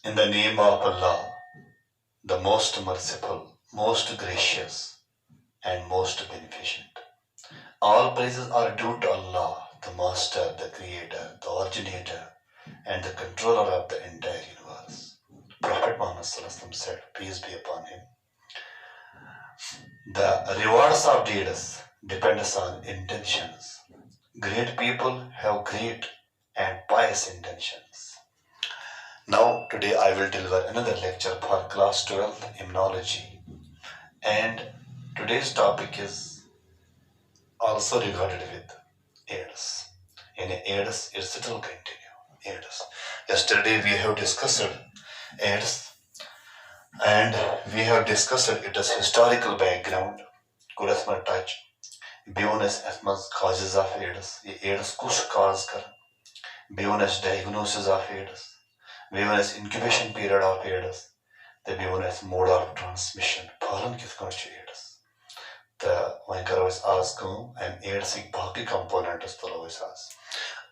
In the name of Allah, the most merciful, most gracious, and most beneficent. All praises are due to Allah, the Master, the Creator, the Originator, and the Controller of the entire universe. Prophet Muhammad said, peace be upon him. The rewards of deeds depends on intentions. Great people have great and pious intentions. Now, today I will deliver another lecture for class 12 immunology, and today's topic is also regarded with AIDS. In AIDS, it still continue. AIDS. Yesterday we have discussed AIDS, and we have discussed its historical background. Could as much touch Business as much causes of AIDS. AIDS कुछ cause कर. Business diagnosis of AIDS. Business incubation period of AIDS. The business mode of transmission. फौरन किस कौन ची AIDS. The वहीं करो इस आज को and AIDS एक बाकी component इस तलो इस आज.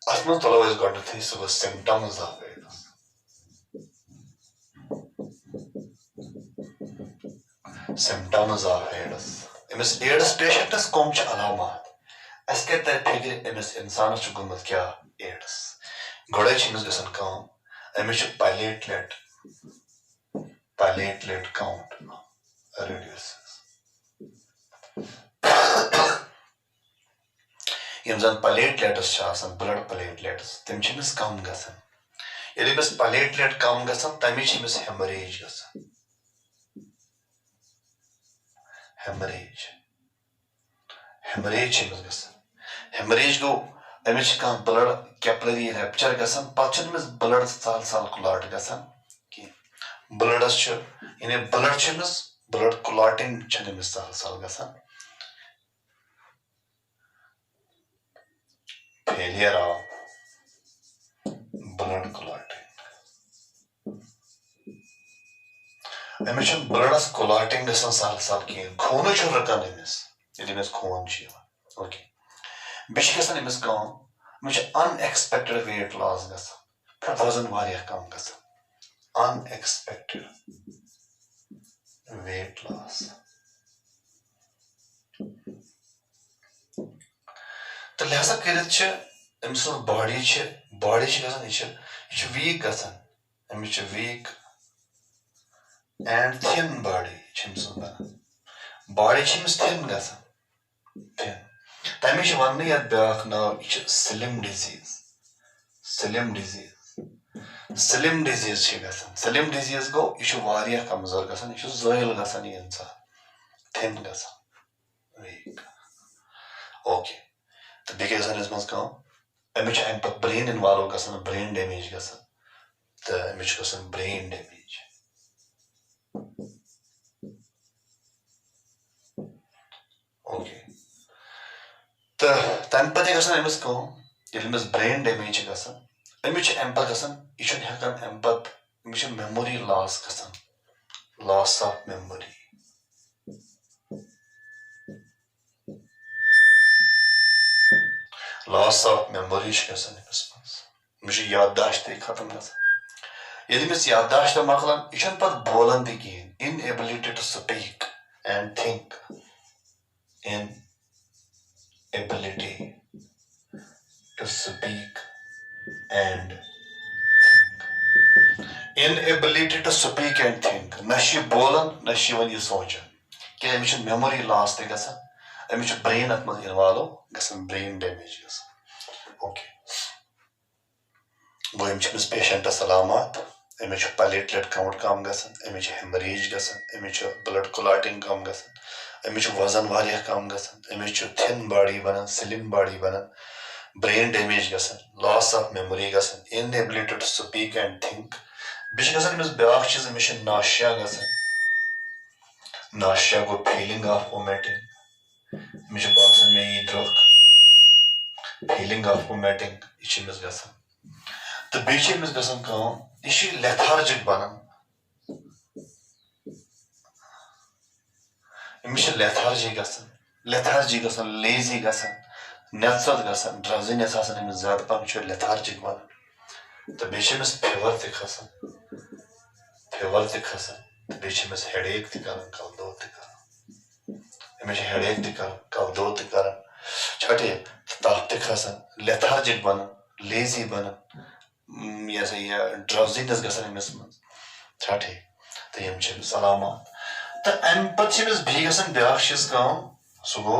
Asman तलो इस गॉन्ड थी so symptoms of AIDS. Symptoms of AIDS. इमस AIDS patient इस कौन ची अलामत. Es कहते हैं फिर इमस इंसान च गुमत क्या AIDS. गोड़े ची इमस गसन काम. इमस platelet count reduces. यम जन platelets छ आसन blood platelets तम ची इमस कम गसन. यदि इमस platelet कम गसन तमी ची इमस hemorrhage गसन. Hemorrhage ची इमस गसन. Hemorrhage go अमिश का blood capillary rupture गसन पछन इमस blood साल clot गसन कि blood छ इने blood ची इमस blood clotting छन इमस साल गसन. Failure of blood clotting. Amish blood clotting गसन साल कि खून छ रकन इमस यदि इमस खून छ okay. बिश गसन इमस काम मुझे unexpected weight loss गसन वजन वारिया कम गसन. Unexpected weight loss. तो लिहाजा करित छ इमस बॉडी गसन इछ वीक गसन. इमस वीक and thin body छ इमस बन. Body छ इमस thin गसन. Thin. तमिश वन यत ब्याख नाव इछ slim disease. Slim disease छ गसन. Slim disease गो इछ वारिया कमजोर गसन. इछ ज़ोइल गसन ये इंसान. Thin गसन. Weak. Okay. तो बेके गसन इसमस काम अमिश अम पत brain involve गसन brain damage गसन. तो अमिश गसन brain damage. Okay. तो तम पते गसन अमिस काम यदि अमिस brain damage गसन अमिश अम पत गसन इछ हेकन अम पत Amish memory loss गसन. Loss of memory. Loss of memory गसन Amish याददाश्त खत्म गसन. यदि अमिस याददाश्त मकलन इछ पत बोलन दी कीन. Inability to speak and think. Inability to speak and think. Inability to speak and think. Nashi bolan, nashi wan ye socha. Ke amish memory loss te gasa. Amish brain atmas involve gasa brain damage gasa. Okay. Wo amish patient salamat. Amish platelet count kam gasa. Amish hemorrhage gasa. Amish blood clotting kam gasa. Amish वजन वारिया कम गसन. Amish thin body बना, slim body बना, brain damage गसन, loss of memory गसन, inability to speak and think. बिश गसन अमिश ब्याख चीज Amish nausea गसन. Nausea को feeling of vomiting. Amish बासन में ये drug feeling of vomiting इच अमिश गसन. तो बिश अमिश गसन काम इशी lethargic बना. अमिश lethargy गसन, lazy गसन, नेत्सद गसन, drowsiness आसन अमिश ज़्यादा पन छ lethargic बना. तो बिश अमिश fever ते खसन. fever te khasan besh mes headache te karan kal do te karan emes headache te karan kal do te karan chate tap te khasan lethargic banan lazy banan ya say drowsiness gasan emes man chate te yem chem salamat ta am pat emes bhi gasan byak shiz kam sugo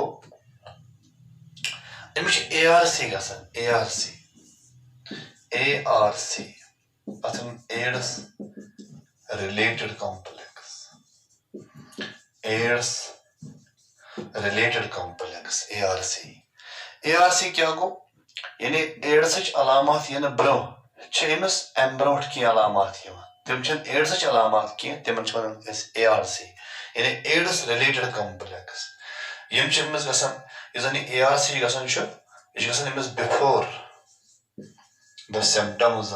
emes ARC gasan ARC atham AIDS related complex AIDS related complex ARC क्या गो यानी AIDS अलामात ये bro AIIMS अम brought की अलामात तम AIDS अलामात की तम ARC यानी AIDS related complex यम एमस गसान ARC गसान एमस before the symptoms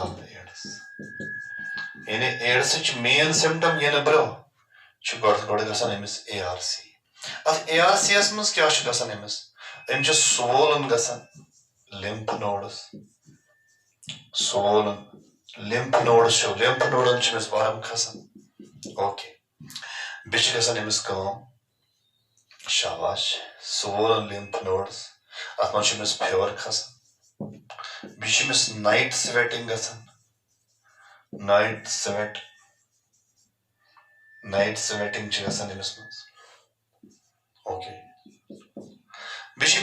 of AIDS यानी AIDS main symptom ये ब्रो गड गसान एमस ARC ARC मज क्या गसान AIIMS swollen गसान lymph nodes swollen lymph nodes warm खसान okay बिच गसान एमस काम शाबाश swollen lymph nodes अत मन fever खसान बिच night sweating गसान night sweating गसान एमस मज ओके बिच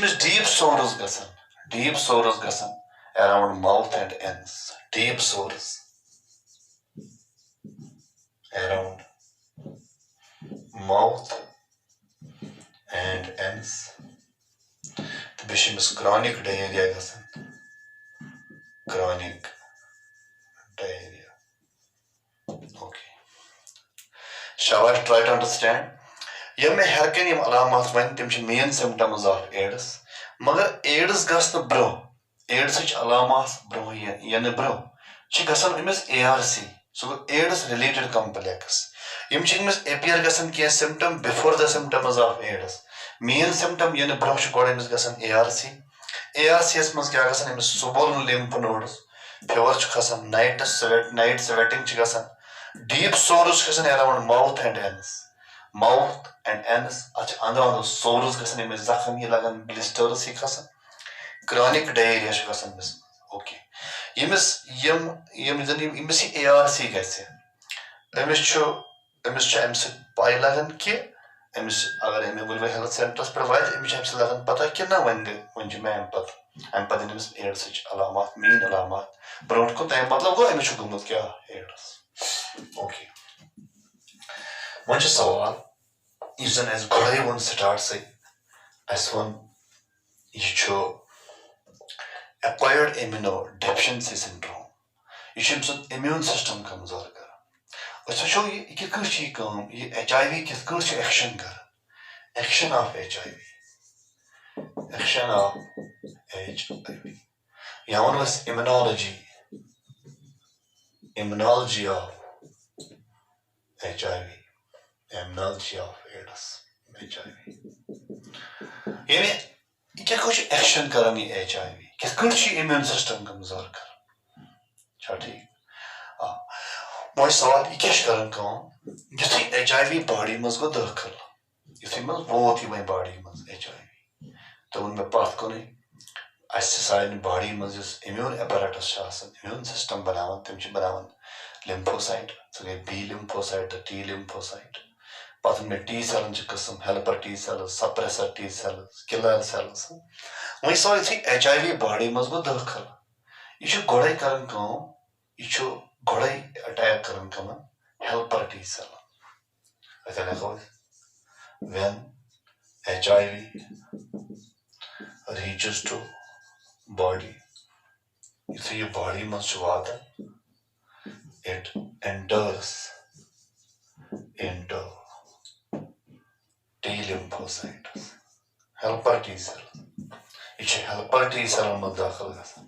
deep sores गसान around mouth and ends deep sores around mouth and ends bish chronic diarrhea गसान chronic diarrhea okay shall I try to understand यह में हर कन अलामत वन तम मेन सिम्टम्स ऑफ AIDS मगर AIDS गस ब्रो AIDS अलामत bro ये bro गसान Amish ARC सो AIDS related complex यम appear गसान क्या symptom before the symptoms of AIDS main symptom ये ब्रो गड अमिस गसान ARC मज क्या गसान Amish swollen lymph nodes fever खसान night sweating गसान deep sores गसान around mouth and ends अंदर sores गसान Amish जख्म ये लगन blisters ही खसान chronic diarrhea गसान Amish okay यमिस ARC गसे Amish Amish पाई लगन कि अमिस अगर वुलवे हेल्थ सेंटर्स पर वात अमिस लगन पता कि ना वन मैं अम पत अमिस AIDS अलामत मेन अलामत ब्रोट को तम मतलब गो अमिस गुमुत क्या AIDS ओके वन सवाल इस गोड़े वन स्टार्ट से वन यह acquired immunodeficiency syndrome यह immune system कमजोर कर वो ये HIV कित एक्शन कर एक्शन ऑफ HIV या one immunology of HIV immunology of AIDS HIV यानी क्या एक्शन करन ये HIV कित इम्यून सिस्टम कमजोर कर ठीक वो सवाल यह क्या करन युथु HIV बॉडी मज गो दाखिल युथु मज वोत ये बॉडी मज HIV तो वो मे पत कुन सारे बॉडी मज इम्यून एपरेटस इम्यून सिस्टम बनावन तम बनावन लिम्फोसाइट सो गई B lymphocyte तो T lymphocyte पत मे T सेलन किस्म helper T cells suppressor T cells killer cells वही सवाल युथु HIV बॉडी मज गो दाखिल यह गोड़े करन यह गोड़े attack Karan common helper T cell when HIV reaches to body इसे ये body मज वाता it enters into T lymphocytes helper T cell इसे helper T cell मज दाखिल गसान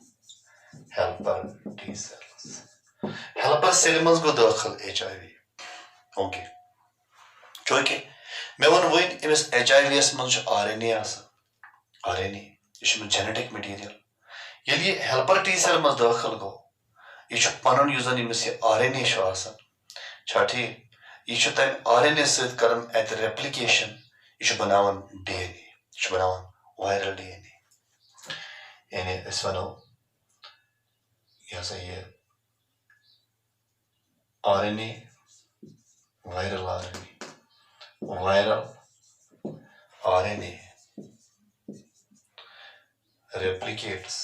helper T cells helper cell मज गो दाखिल HIV ओके चूंकि मैं वन वो इस HIV मज RNA RNA यह जेनेटिक मटीरियल ये हेल्पर T सेल मज दाखिल गो यह पन यह RNA छा ठीक यह तम RNA सत रेप्लिकेशन यह बनावन DNA यह बनावन वायरल DNA यानी वनो यह हसा यह RNA viral RNA replicates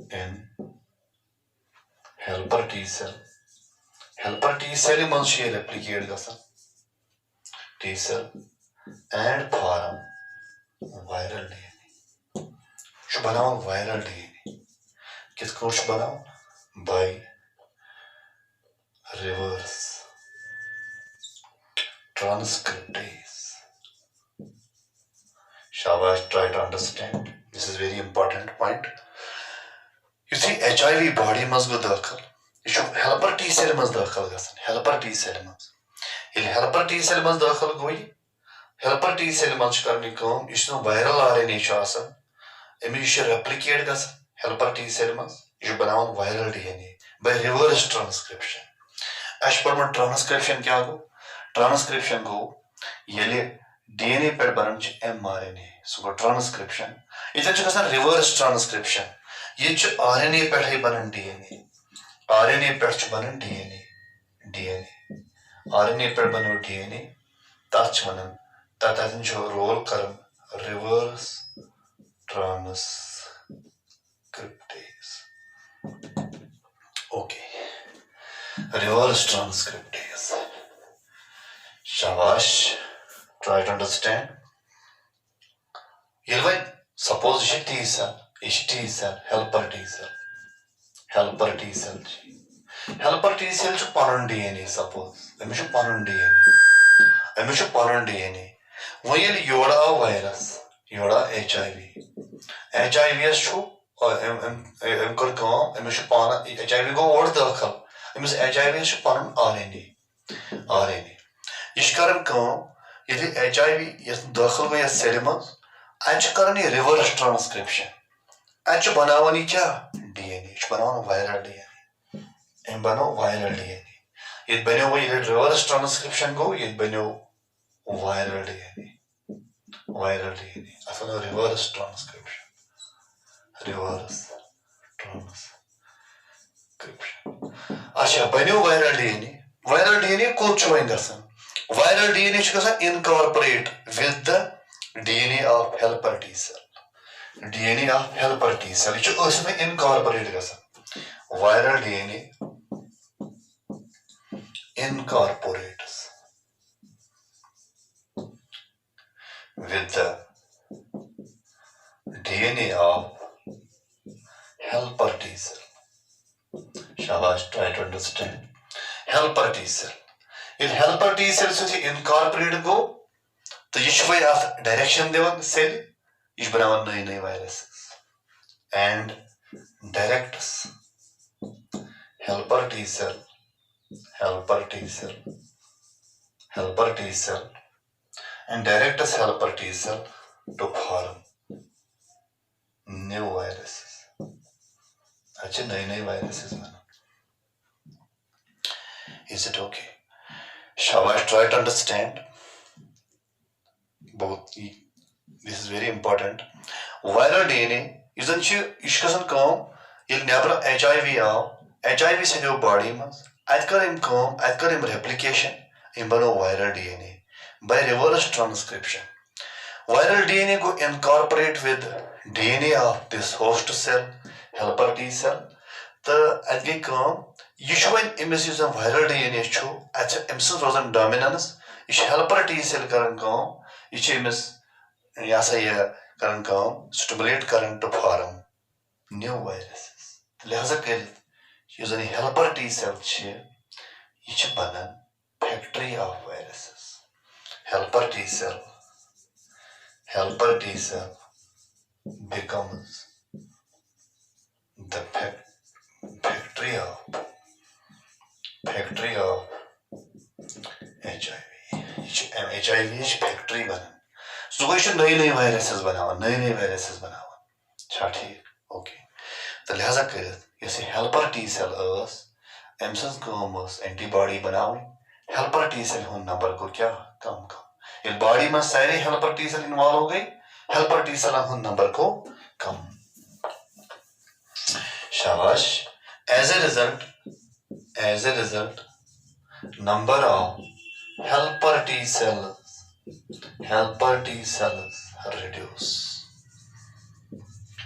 in helper T cell. Helper T cell must replicate gasan T cell and form viral DNA. Şu banavan viral DNA. Kis koş banavan by reverse transcriptase. Shabash, try to understand. This is very important point. You see, HIV body must go dakhil. You should helper T cell must dakhil gasan. Helper T cell must. If helper T cell must dakhil goi, helper T cell must karni kaam. Isno viral RNA chasan. Emi you should replicate gasan. Helper T cell must. You should banavan viral DNA by reverse transcription. As per my transcription kya go? Transcription go. Yele DNA per banan mRNA. So go transcription. It's actually reverse transcription. ये RNA पे बनन DNA RNA पे बनन DNA RNA पे बनो DNA तच बनन ततन जो रोल करम reverse transcriptase okay reverse transcriptase shabash try to understand yelway suppose is T cell helper T cell helper T cell panan DNA suppose emishu panan DNA when yoda virus yoda HIV is chu kar kaam emishu panan HIV go or dakhal emis HIV is panan RNA ish karan kaam yedi HIV yes dakhal go yes cell mas ach karani reverse transcription ach banavani kya DNA ach banavan viral DNA em bano viral DNA it bano wo reverse transcription go it bano viral DNA asano reverse transcription acha bano viral DNA ko choin gasan viral DNA ch gasan incorporate with the DNA of helper T cell DNA of helper T cell ch asme incorporate gasan viral DNA incorporates with the DNA of helper T cell. Shabash, try to understand. Helper T cell. If helper T cell is incorporated go, तो ये शुभ यार direction देवन cell, ये बनावन नए viruses and directs helper T cell and directs helper T cell to form new viruses. अच्छे नए viruses बना. Is it okay? Shall I try to understand? Both. This is very important. Viral DNA isn't you? Ishkasan kaam. Yek nebra HIV aao. HIV se jo body mas. Adkar im replication. Im bano viral DNA by reverse transcription. Viral DNA go incorporate with DNA of this host cell, helper T cell. The adgi kaam. Usually imis using viral DNA chu. Acha imsis rosan dominance. Ish helper T cell karan kaam. Ish imis yasa ya karan kaam. Stimulate current to form new viruses. Lihaza karit. Using helper T cell che. Ish banan factory of viruses. Helper T cell becomes the factory of HIV. HIV is factory banan. So we should नए viruses बनावा. छा ठीक okay तो लिहाजा कर helper T cell अम सम antibody बनावन helper T cell हूं number को क्या कम कम ये बॉडी में सारे हेल्पर टी सेल इन्वॉल्व हो गई हेल्पर टी सेल हूं नंबर को कम शाबाश as a result number of helper T cells reduce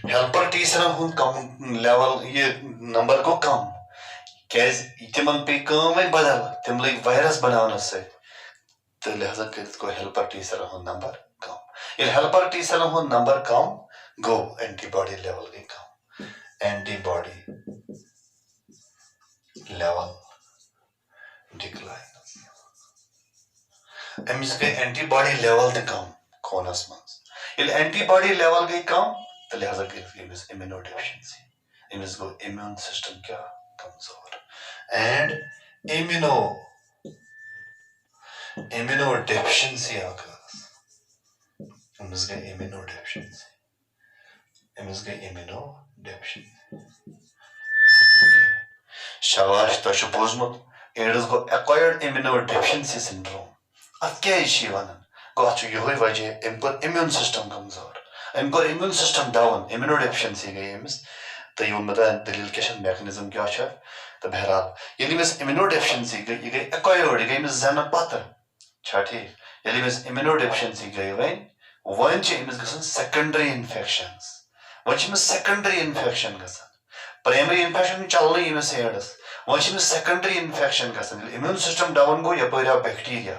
helper T cell हूं कम लेवल ये नंबर को कम कैज तिमन पे काम है बदल तिम लग वायरस बनाने से तो लिहाजा कर को हेल्पर टी सेल हूं नंबर कम ये हेल्पर टी सेल हूं नंबर कम गो एंटीबॉडी लेवल गई कम एंटीबॉडी लेवल डिक्लाइन अमिस गई एंटीबॉडी लेवल ते कम खूनस मज एंटीबॉडी लेवल गई कम तो लिहाजा अमिस इम्यूनो डेफिशिएंसी अमिस गो इम्यून सिस्टम क्या कमजोर एंड इम्यूनो डेफिशिएंसी आकाश अमिस गई इम्यूनो डेफिशिएंसी शाबाश तो बोजमुत एड्स गो एक्वायर्ड इम्यूनो डेफिशिएंसी सिंड्रोम अत क्या वन गो अत यही वजह अम कोर इम्यून सिस्टम कमजोर अम कोर immune system down immunodeficiency गई अमिस तो ये वो दलील क्या मैकेनिज्म क्या तो बहरहाल ये इम्यूनो डेफिशिएंसी गई ये गई एक्वायर्ड गई अमिस जन पत छा ठीक ये इम्यूनो डेफिशिएंसी गई वन गसन सेकेंडरी इन्फेक्शंस वन सेकेंडरी इन्फेक्शन गसन प्राइमरी इन्फेक्शन चलने अमिस एड्स वन सेकेंडरी इन्फेक्शन गसन इम्यून सिस्टम डाउन गो यपर आव बैक्टीरिया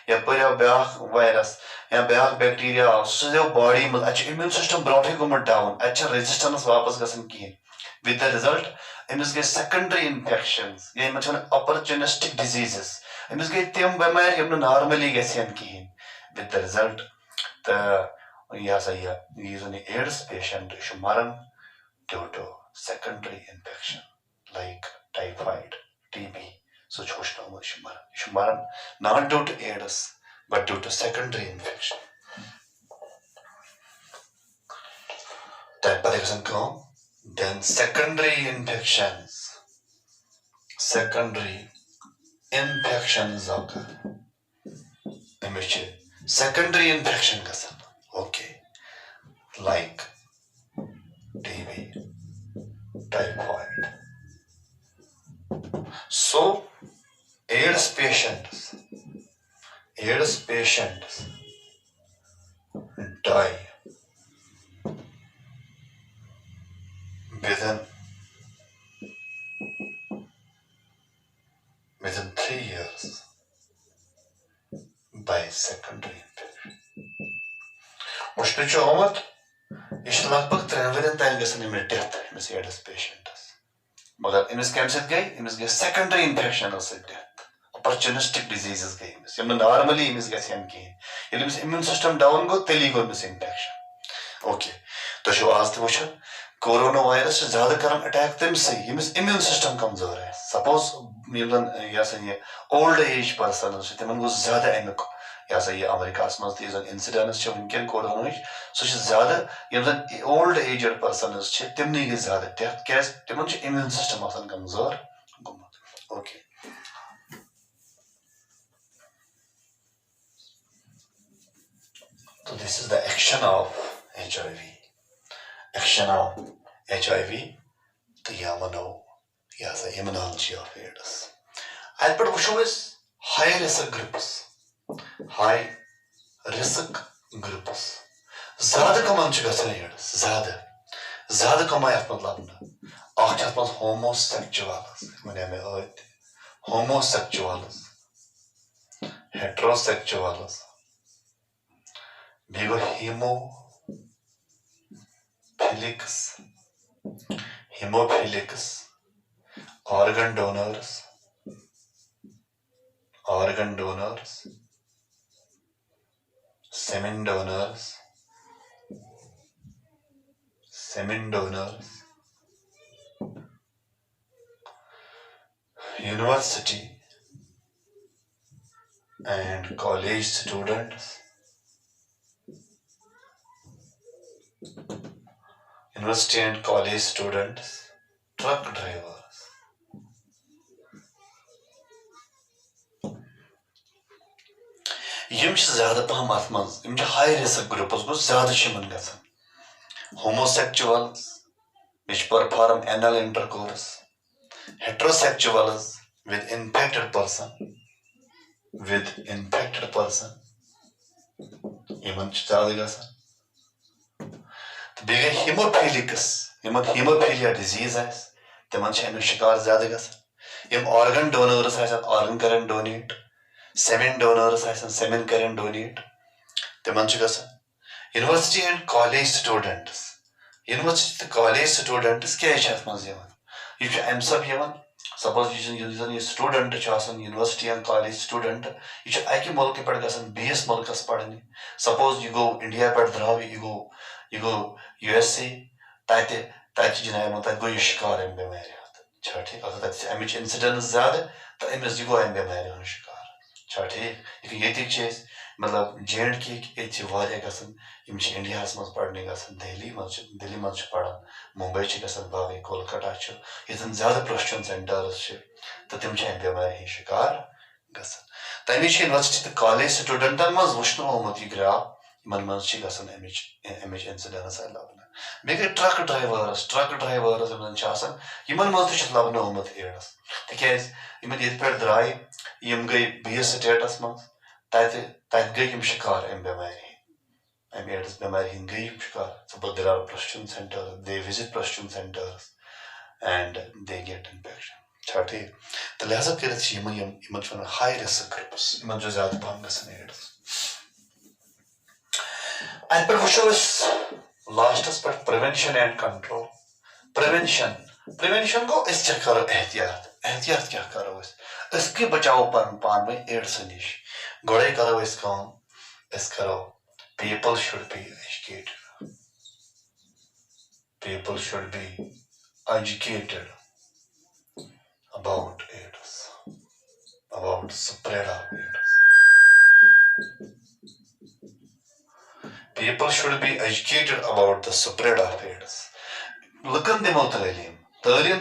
यपर आव ब्या वायरस या ब्या बैक्टीरिया आव सह बॉडी मज अ इम्यून सिस्टम ब्रोटे गोमुत डाउन अ रेजिस्टेंस वापस गसन कहें विद द रिजल्ट अमिस गई सेकेंडरी इन्फेक्शंस ये अपॉर्चुनिस्टिक डिजीजेस अमिस गई तम बेमार यम नॉर्मली गसन कहें विद द रिजल्ट तो यह एड्स पेशेंट मरन due to secondary infection like typhoid, TB, such maran not due to AIDS but due to secondary infection. That person come then secondary infections occur. Secondary infection okay like TB. Typhoid. So, AIDS patients die within 3 years by secondary infection. Mushkil आमत यह लगभग 3 one तान गसन death Amish ads patients मगर अमिस कम सत गई secondary infection death opportunistic diseases गई अमिस यम normally Amish गसन कहें Amish immune system down गो तेली गो Amish infection okay तो आज तो वुचान कोरोना वायरस ज्यादा कर अटैक तमसे यमिस इम्यून सिस्टम कमजोर है सपोज ये ओल्ड एज पर्सन तिमन गो ज्यादा अमुक ये अमेरिका मज इंसिडेंस वनकन कोरोना सह ज्यादा यम ओल्ड एजड पर्सन तिमन गई ज्यादा डेथ क्या तिमन इम्यून सिस्टम कमजोर गोमुत ओके तो this is the action of HIV तो या वनो इम्यूनोलॉजी ऑफ एड्स अत पे वो हाई रिस्क ग्रुप्स ज्यादा कमन गसन एड्स ज्यादा कम अत लबन होमोसेक्चुअल्स one may होमोसेक्चुअल्स हेटेरोसेक्चुअल्स bay go hemophilics organ donors semen donors university and college students university and college students, truck drivers. यम ज्यादा पहम अत मज यम हाई रिस्क ग्रुपस गो ज्यादा गसान homosexuals perform anal intercourse heterosexuals with infected person यमन ज्यादा गसान तो बे हीमोफिलिकस यमन हीमोफिलिया डिजीज तिमन शिकार ज्यादा गसान यम ऑर्गन डोनर्स ऑर्गन करन डोनेट सेमेन डोनर्स सेमेन करन डोनेट तिमन गसान university and college students university college students क्या मज यह अम सब सपोज यह student university and college student यह अकि मुल्क पे बीस मुल्कस पढ़ने सपोज यह गो इंडिया पे द्राव यह गो USA तत जनाब तत गो यह शिकार अम बेमार ठीक अगर तत अमिच इंसिडेंस ज्यादा तो अमिस यह गो अम बेमार हूं शिकार ठीक ये मतलब J&K गम इंडिया मज पढ़ने दिल्ली मज पढ़ान मुंबई बाकी कोलकाता ये ज्यादा प्रशिक्षण सेंटर्स तो तम अम बेमार हंद शिकार गसान तमे यूनिवर्सिटी तो कॉलेज स्टूडेंटन मज वुचन आमुत यह ग्राफ इन मज अमिच इंसिडेंस लबन बे गई ट्रक ड्राइवर्स इन मज लबन आमुत एड्स तिकाज ये पे द्राय यम गई बीस स्टेटस मज तत गई शिकार अम बेमार अम एड्स बेमार हंद गई शिकार सपोज देर आर प्रशिक्षण सेंटर्स दे विजिट प्रशिक्षण centres and they get infection ठीक तो लिहाजा कर हाई रिस्क ग्रुप्स इन ज्यादा पहम गसान एड्स अत पे वो लास्टस पे प्रिवेंशन एंड कंट्रोल प्रिवेंशन गो करो एहतियात क्या करो कि बचाओ पान में एड्स नश गोड़े करो people should be educated about AIDS, about spread of AIDS. People should be educated about the spread of AIDS. Lukan dimo talim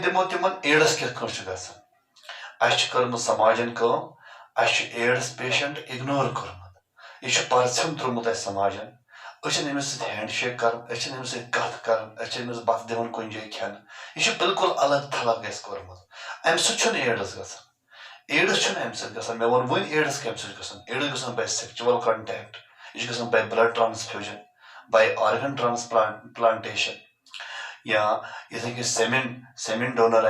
dimo timan AIDS kit gасан. Ash karmu samajan kam ash AIDS patient ignore karmu. यह परसम त्रुमुत समाजन Amish handshake कर कत कर बत दिवन कुन जाए खेन यह बिल्कुल अलग थलग गमुत अम सह एड्स गसान एड्स अम सत मे वो वन एड्स कम एड्स गसान बाय सेक्चुअल कंटैक्ट यह गसान by blood transfusion by organ transplantation या इथे कि सेमेन डोनर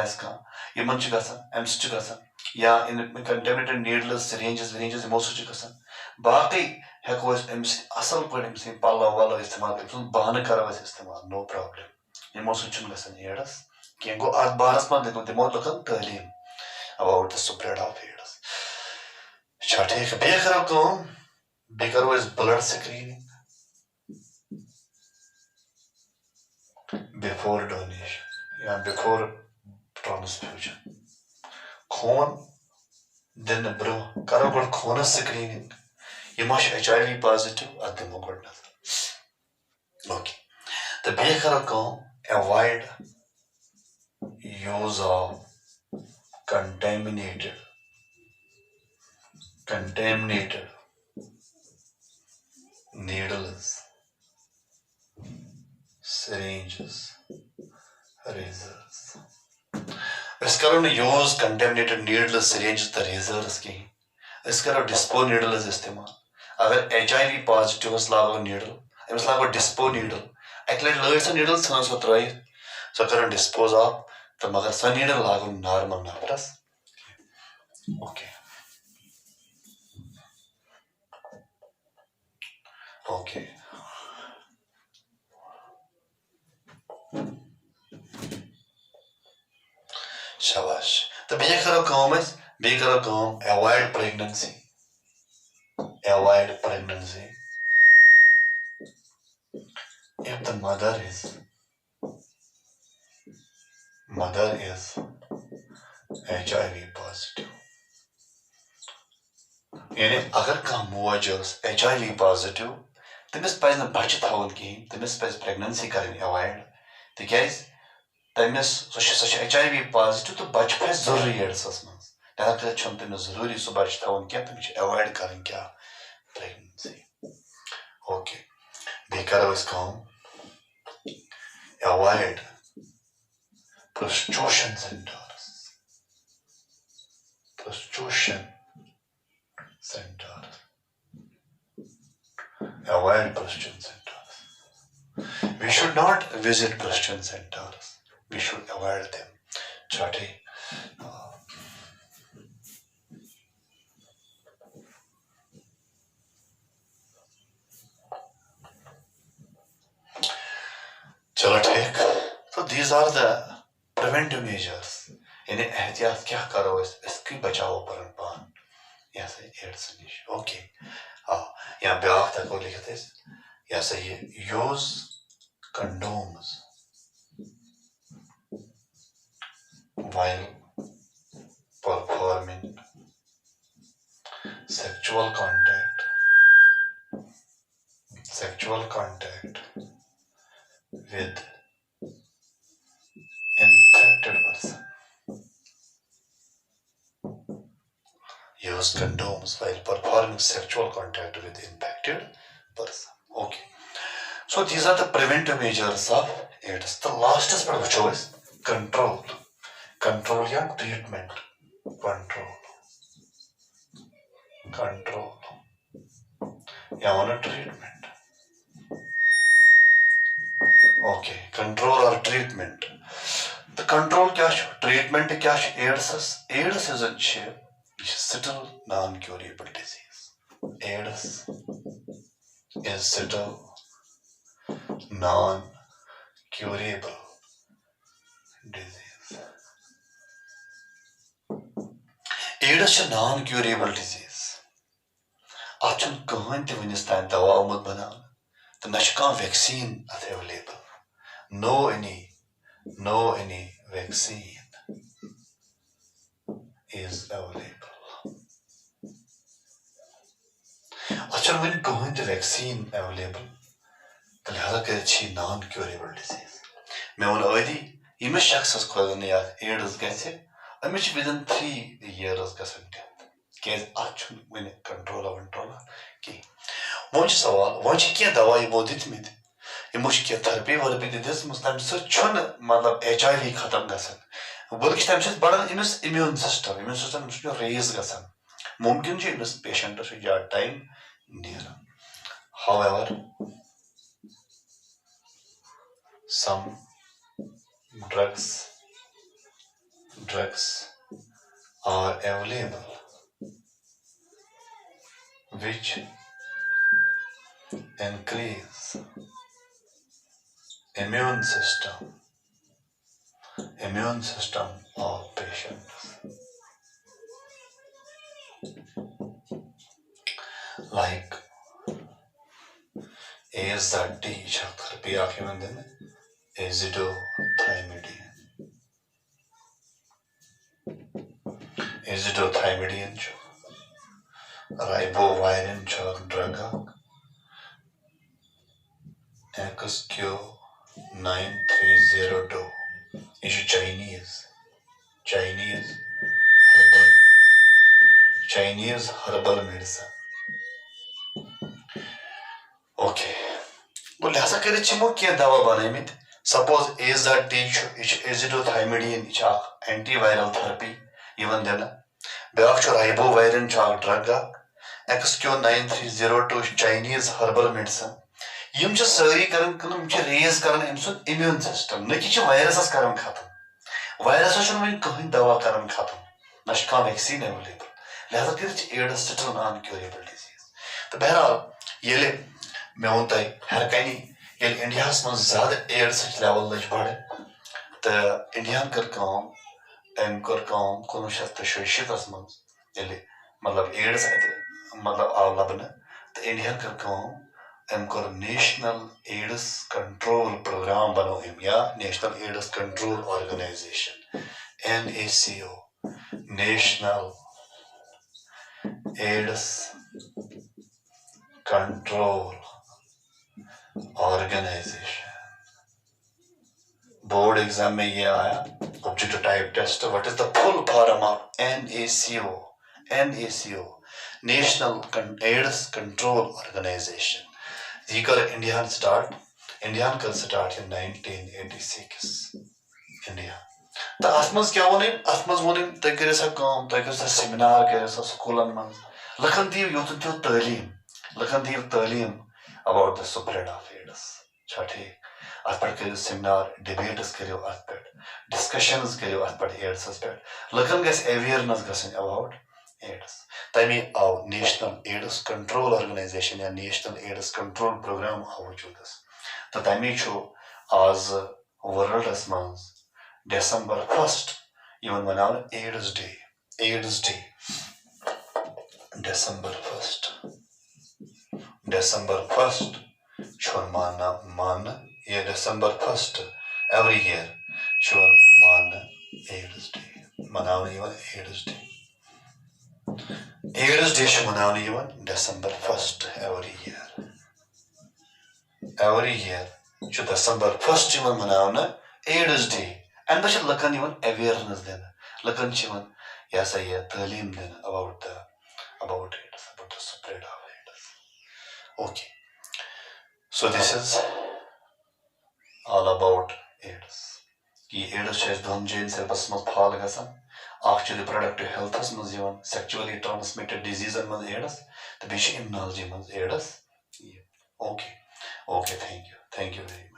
इन अम सह या इन कंटेमिनेटेड नीडल्स सिरिंजेस यमो सह बाकी हेको असल पे पलो वलो इस्तेमाल बान करो इस्तेमाल नो प्रॉब्लम यमो सह एड्स कह गो अत बारस मज दिमो लुकन तालीम about the spread of AIDS ठीक बे करो ब्लड स्क्रीनिंग बिफोर डोनेशन या बिफोर ट्रांसफ्यूजन खून दिन ब्रो करो गो खून स्क्रीनिंग यह HIV पॉजिटिव अत दिमो गो नजर ओके तो बे करो avoid use of contaminated needles, syringes, razors. अस करो न यूज कंटेमिनेटेड नीडल्स सिरिंजेस तो रेजर्स कहीं अस करो डिस्पो नीडल्स इस्तेमाल अगर HIV पॉजिटिव लागो नीडल अमिस लागो डिस्पो नीडल अक लट लड़ सो नीडल सन सो त्रो सो करो डिस्पोज ऑफ तो मगर सो नीडल लागो नॉर्मल नफरस ओके ओके शाबाश तो बे करो avoid pregnancy if the mother is HIV positive यानी अगर कह मोज HIV पॉजिटिव तमिस पज बच्चे थवन कहें तमिस पज प्रेगनेंसी कर अवॉइड तिकैज तमिस सो HIV पॉजिटिव तो बच फस जरूरी एड्सस मज लिहाजा कर तमिस जरूरी सह बच थवन क्या तमिस अवॉइड कर क्या प्रेगनेंसी ओके बे करो avoid prostitution centers avoid prostitution centers. We should not visit prostitution centers. We should avoid them. Chati. चलो ठीक. So these are the preventive measures. इन्हें एहतियात क्या करो इसकी बचाओ परन पान यहाँ से एड्स निश. ओके. हाँ यहाँ ब्याह तक को लिखते हैं यहाँ से ये use condoms while performing sexual contact with infected person. Use condoms while performing sexual contact with infected person. Okay. So these are the preventive measures of AIDS. The last is control. Control या treatment. Control. या वाला treatment. Okay. Control or treatment. The control क्या treatment क्या AIDS is a still non-curable disease. AIDS is still non-curable disease. AIDS is a non-curable disease. Achun kahan te winis tain dawa amud banan. The nashkan vaccine is available. No any vaccine is available. Achun when kahan te vaccine available. The लिहाजा कर non-curable disease. मैं उन अवधि इमें शख्स खोजन याद AIDS गैसे अमिच within 3 years गसन death. केस अच्छुन when control की. वो सवाल वो क्या दवा ये बोधित में थी. इमोश क्या थेरेपी वाले दिस मुस्ताम से चुन मतलब HIV खत्म गसन. बल्कि तम से बड़ा इमिस immune system जो raise गसन. मुमकिन जो इमिस patient से ज्यादा time दिया. However, some drugs are available which increase immune system of patients, like AZD therapy azithromycin ribavirin drug XQ930 is Chinese herbal medicine. Okay. तो लिहाजा कर क्या दवा बनामित suppose AZD azithromycin antiviral therapy even देना back ribavirin drug XQ9302 Chinese herbal medicine यम सारी कर raise कर immune system न कि वायरस कर खत्म वायरस वो कहीं दवा कर खत्म न वैक्सीन अवेलेबल लिहाजा कर AIDS still non curable disease तो बहरहाल ये मे वो तुम हर कहीं ये इंडिया मज ज्यादा एड्स लेवल लज बढ़ तो इंडिया कर 1967 मज मतलब एड्स मतलब आव लबन तो इंडिया कर नेशनल एड्स कंट्रोल प्रोग्राम बनो या national AIDS control organisation NACO national AIDS control organisation board exam में ये आया objective type test. What is the full form of NACO? NACO, national AIDS control organisation. ये कर India start. India कर start in 1986. India तो अत मज क्या वो अत मज वो तुम करो सा कम, तुम करो सा सेमिनार, करो सा स्कूलन मज. लखन दियो योतन दियो तालीम, लखन दियो तालीम about the spread of AIDS. छा ठीक. अत पे करो सेमिनार, डिबेट्स करो, अत पे डिस्कशंस करो, अत पे एड्स पे. लखन गस अवेयरनेस गसन अबाउट एड्स. तमे आव नेशनल एड्स कंट्रोल ऑर्गेनाइजेशन या नेशनल एड्स कंट्रोल प्रोग्राम आव वजूदस. तो तमे आज वर्ल्डस मज December 1st even मनावन AIDS day. AIDS day December 1st. December 1st schon man ये December 1st every year schon man AIDS Day मनावन यवन AIDS Day. AIDS Day schon मनावन यवन December 1st every year. Every year schon December 1st यवन मनावन AIDS Day. And बच्चे लखन यवन awareness देना, लखन यवन यसा ये तालीम देना about AIDS, about the spread of AIDS. Okay, so this is all about AIDS. ये AIDS छे दोन जेन से बस मत फाल गसन. Actually reproductive health has मज यवन sexually transmitted disease मज AIDS. तो बेशे immunology मज AIDS. Okay, thank you very much.